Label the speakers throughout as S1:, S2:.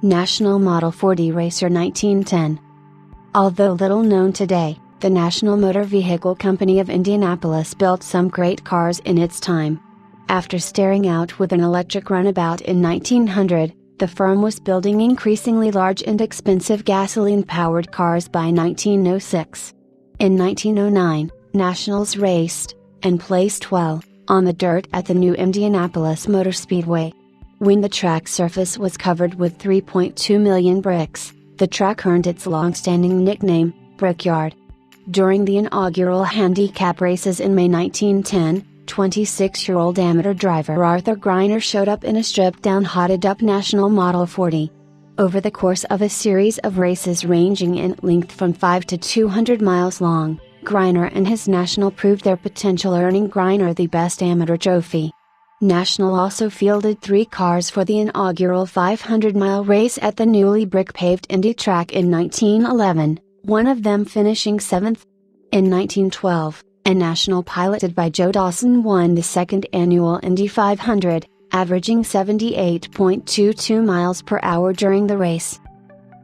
S1: National Model 40 Racer 1910. Although little known today, the National Motor Vehicle Company of Indianapolis built some great cars in its time. After starting out with an electric runabout in 1900, the firm was building increasingly large and expensive gasoline-powered cars by 1906. In 1909, Nationals raced, and placed well, on the dirt at the new Indianapolis Motor Speedway. When the track surface was covered with 3.2 million bricks, the track earned its long-standing nickname, Brickyard. During the inaugural handicap races in May 1910, 26-year-old amateur driver Arthur Greiner showed up in a stripped-down hotted-up National Model 40. Over the course of a series of races ranging in length from 5 to 200 miles long, Greiner and his National proved their potential, earning Greiner the Best Amateur Trophy. National also fielded 3 cars for the inaugural 500-mile race at the newly brick-paved Indy track in 1911, one of them finishing 7th. In 1912, a National piloted by Joe Dawson won the second annual Indy 500, averaging 78.22 miles per hour during the race.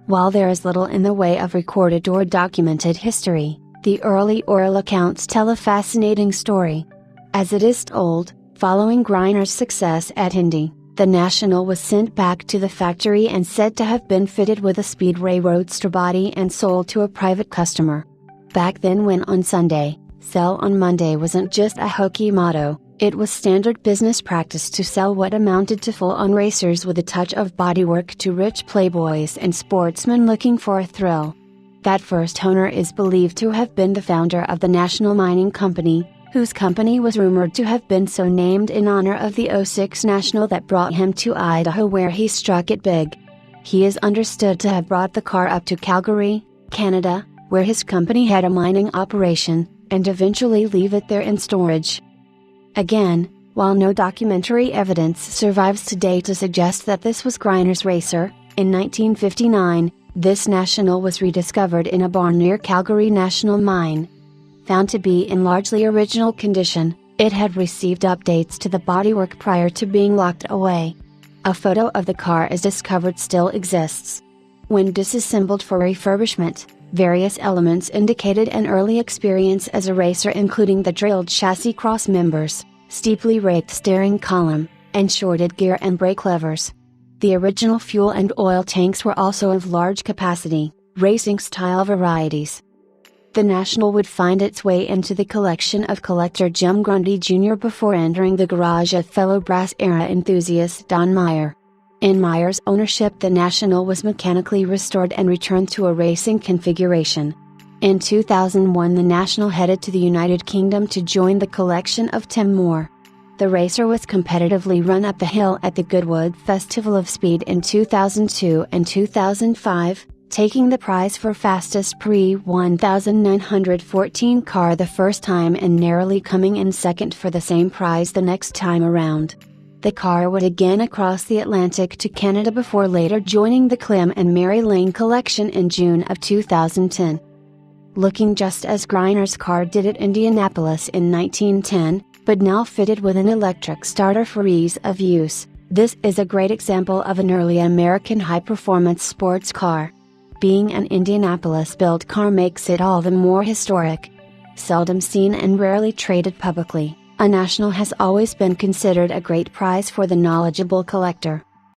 S1: While there is little in the way of recorded or documented history, the early oral accounts tell a fascinating story. As it is told, following Greiner's success at Indy, the National was sent back to the factory and said to have been fitted with a Speedway Roadster body and sold to a private customer. Back then, when on Sunday, sell on Monday wasn't just a hokey motto, it was standard business practice to sell what amounted to full-on racers with a touch of bodywork to rich playboys and sportsmen looking for a thrill. That first owner is believed to have been the founder of the National Mining Company, whose company was rumored to have been so named in honor of the '06 National that brought him to Idaho, where he struck it big. He is understood to have brought the car up to Calgary, Canada, where his company had a mining operation, and eventually leave it there in storage. Again, while no documentary evidence survives today to suggest that this was Greiner's racer, in 1959, this National was rediscovered in a barn near Calgary National Mine. Found to be in largely original condition, it had received updates to the bodywork prior to being locked away. A photo of the car as discovered still exists. When disassembled for refurbishment, various elements indicated an early experience as a racer, including the drilled chassis cross members, steeply raked steering column, and shorted gear and brake levers. The original fuel and oil tanks were also of large capacity, racing-style varieties. The National would find its way into the collection of collector Jim Grundy Jr. before entering the garage of fellow brass era enthusiast Don Meyer. In Meyer's ownership, the National was mechanically restored and returned to a racing configuration. In 2001, the National headed to the United Kingdom to join the collection of Tim Moore. The racer was competitively run up the hill at the Goodwood Festival of Speed in 2002 and 2005, taking the prize for fastest pre-1914 car the first time and narrowly coming in second for the same prize the next time around. The car would again across the Atlantic to Canada before later joining the Clem and Mary Lane collection in June of 2010. Looking just as Greiner's car did at Indianapolis in 1910, but now fitted with an electric starter for ease of use, this is a great example of an early American high-performance sports car. Being an Indianapolis-built car makes it all the more historic. Seldom seen and rarely traded publicly, a National has always been considered a great prize for the knowledgeable collector.